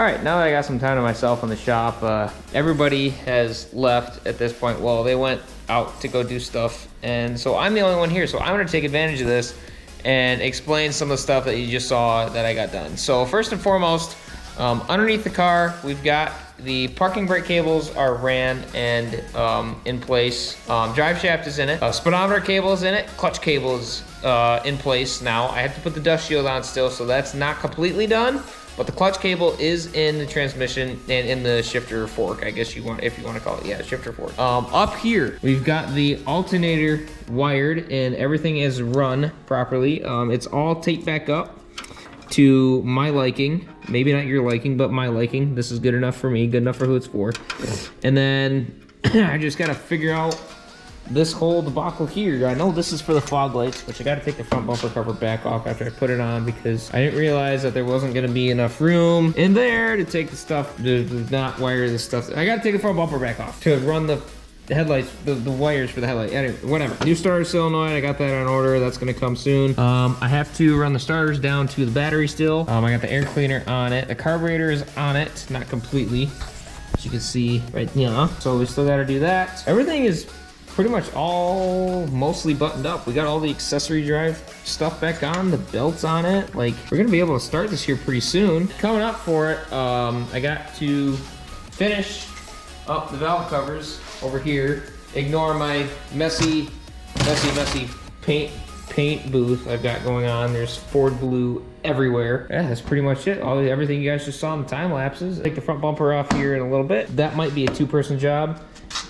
right, now that I got some time to myself in the shop, everybody has left at this point. Well, they went out to go do stuff, and so I'm the only one here. So I'm gonna take advantage of this and explain some of the stuff that you just saw that I got done. So first and foremost, underneath the car, we've got the parking brake cables are ran and in place. Drive shaft is in it. Speedometer cable is in it. Clutch cable is in place now. I have to put the dust shield on still, so that's not completely done. But the clutch cable is in the transmission and in the shifter fork, I guess if you want to call it, yeah, shifter fork. Up here, we've got the alternator wired and everything is run properly. It's all taped back up to my liking. Maybe not your liking, but my liking. This is good enough for me, good enough for who it's for. And then I just gotta figure out this whole debacle here. I know this is for the fog lights, which I gotta take the front bumper cover back off after I put it on because I didn't realize that there wasn't gonna be enough room in there to take the stuff, to not wire the stuff. I gotta take the front bumper back off to run the headlights, the wires for the headlight. Anyway, whatever. New starter solenoid, I got that on order. That's gonna come soon. I have to run the starters down to the battery still. I got the air cleaner on it. The carburetor is on it, not completely, as you can see right here. So we still gotta do that. Everything is pretty much all mostly buttoned up. We got all the accessory drive stuff back on, the belts on it. Like, we're gonna be able to start this here pretty soon. Coming up for it, I got to finish up the valve covers over here. Ignore my messy paint booth I've got going on. There's Ford blue everywhere. Yeah, that's pretty much it. Everything you guys just saw in the time lapses. Take the front bumper off here in a little bit. That might be a two-person job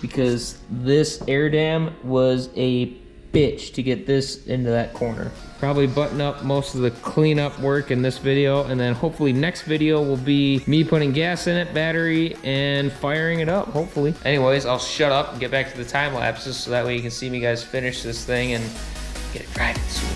because this air dam was a bitch to get this into that corner. Probably button up most of the cleanup work in this video, and then hopefully next video will be me putting gas in it, battery, and firing it up, hopefully. Anyways, I'll shut up and get back to the time lapses so that way you can see me guys finish this thing and get it driving soon.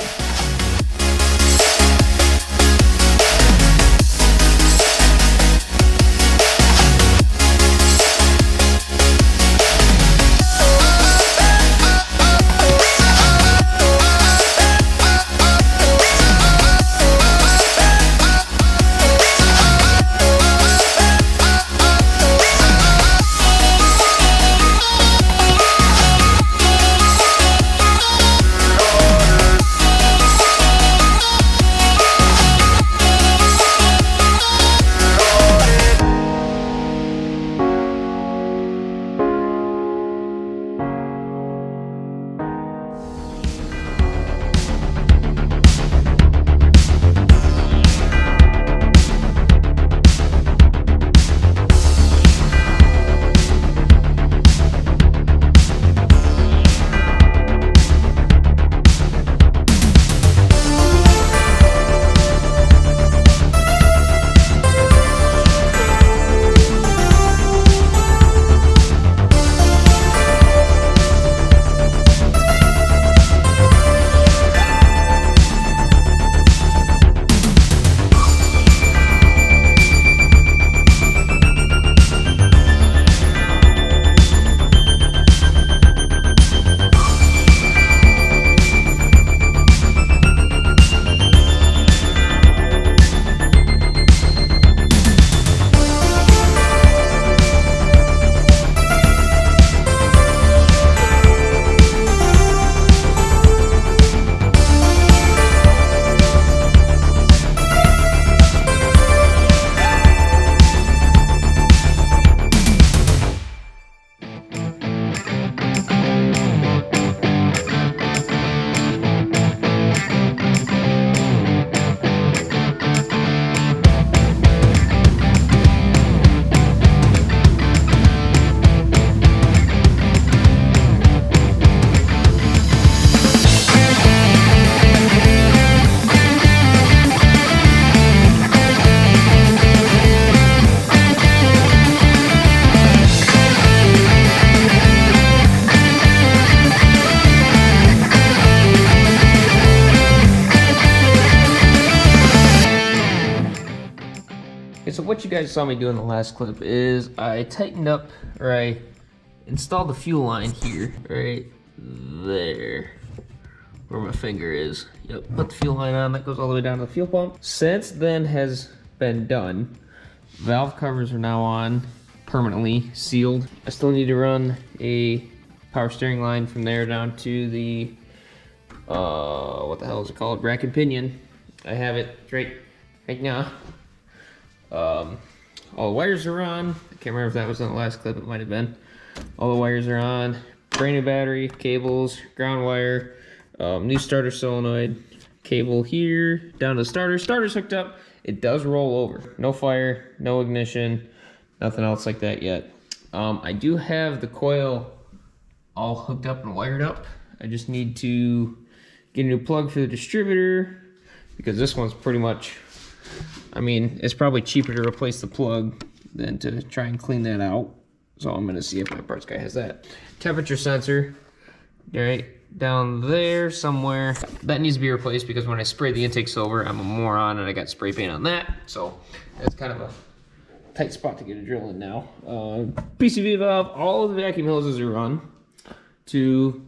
Okay, so what you guys saw me do in the last clip is I tightened up, or I installed the fuel line here, right there, where my finger is. Yep, put the fuel line on, that goes all the way down to the fuel pump. Since then has been done, Valve covers are now on, permanently sealed. I still need to run a power steering line from there down to the, what the hell is it called? Rack and pinion. I have it right now. All the wires are on. I can't remember if that was in the last clip, it might have been. All the wires are on. Brand new battery, cables, ground wire, new starter solenoid, cable here, down to the starter. Starter's hooked up. It does roll over. No fire, no ignition, nothing else like that yet. I do have the coil all hooked up and wired up. I just need to get a new plug for the distributor because this one's pretty much, I mean, it's probably cheaper to replace the plug than to try and clean that out. So I'm gonna see if my parts guy has that. Temperature sensor, right down there somewhere. That needs to be replaced because when I sprayed the intake silver, I'm a moron and I got spray paint on that. So that's kind of a tight spot to get a drill in now. PCV valve, all of the vacuum hoses are run to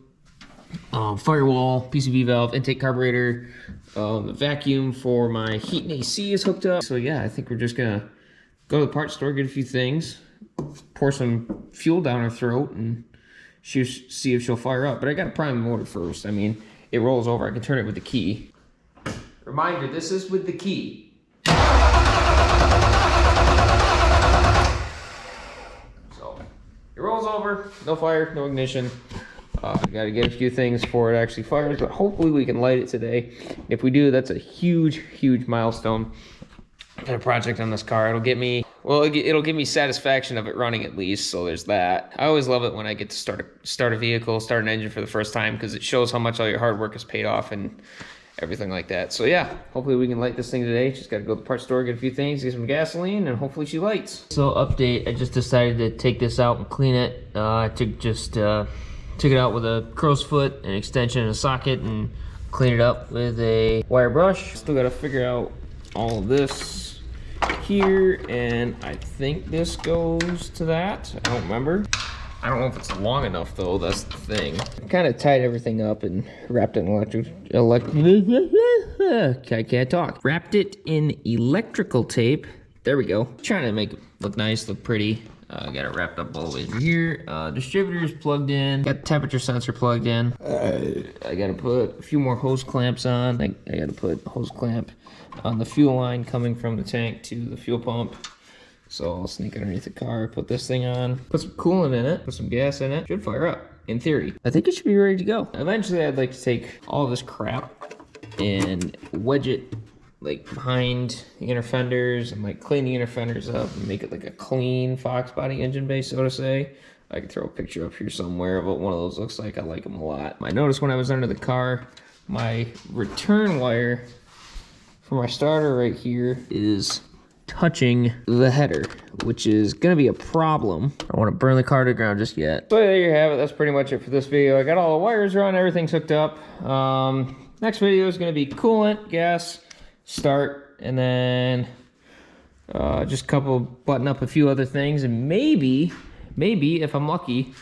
firewall, PCV valve, intake carburetor, the vacuum for my heat and AC is hooked up. So yeah, I think we're just gonna go to the parts store, get a few things, pour some fuel down her throat, and see if she'll fire up. But I gotta prime the motor first. I mean, it rolls over. I can turn it with the key. Reminder, this is with the key. So, it rolls over, no fire, no ignition. Gotta get a few things before it actually fires, but hopefully we can light it today. If we do, that's a huge, huge milestone. Got a project on this car. It'll get me, well, it'll give me satisfaction of it running at least, so there's that. I always love it when I get to start a vehicle, start an engine for the first time, because it shows how much all your hard work is paid off and everything like that. So yeah, hopefully we can light this thing today. Just gotta go to the parts store, get a few things, get some gasoline, and hopefully she lights. So update, I just decided to take this out and clean it. I took it out with a crow's foot, an extension, and a socket, and clean it up with a wire brush. Still gotta figure out all of this here, and I think this goes to that. I don't remember. I don't know if it's long enough though, that's the thing. I kind of tied everything up and wrapped it in I can't talk. Wrapped it in electrical tape. There we go. Trying to make it look nice, look pretty. Got it wrapped up all the way through here. Distributor's plugged in. Got the temperature sensor plugged in. I gotta put a few more hose clamps on. I gotta put a hose clamp on the fuel line coming from the tank to the fuel pump. So I'll sneak underneath the car, put this thing on, put some coolant in it, put some gas in it. Should fire up, in theory. I think it should be ready to go. Eventually I'd like to take all this crap and wedge it like behind the inner fenders and like clean the inner fenders up and make it like a clean Fox body engine base, so to say. I could throw a picture up here somewhere of what one of those looks like. I like them a lot. I noticed when I was under the car, my return wire for my starter right here is touching the header, which is gonna be a problem. I don't want to burn the car to the ground just yet. So there you have it. That's pretty much it for this video. I got all the wires run, everything's hooked up. Next video is gonna be coolant, gas, start, and then just button up a few other things, and maybe if I'm lucky,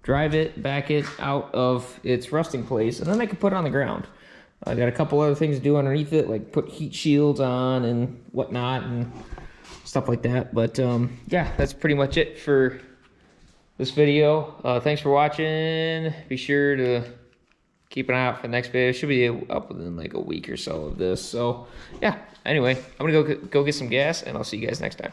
drive it, back it out of its rusting place, and then I can put it on the ground. I got a couple other things to do underneath it, like put heat shields on and whatnot and stuff like that. But yeah, that's pretty much it for this video. Thanks for watching. Be sure to keep an eye out for the next video. It should be up within like a week or so of this. So yeah, anyway, I'm gonna go get some gas, and I'll see you guys next time.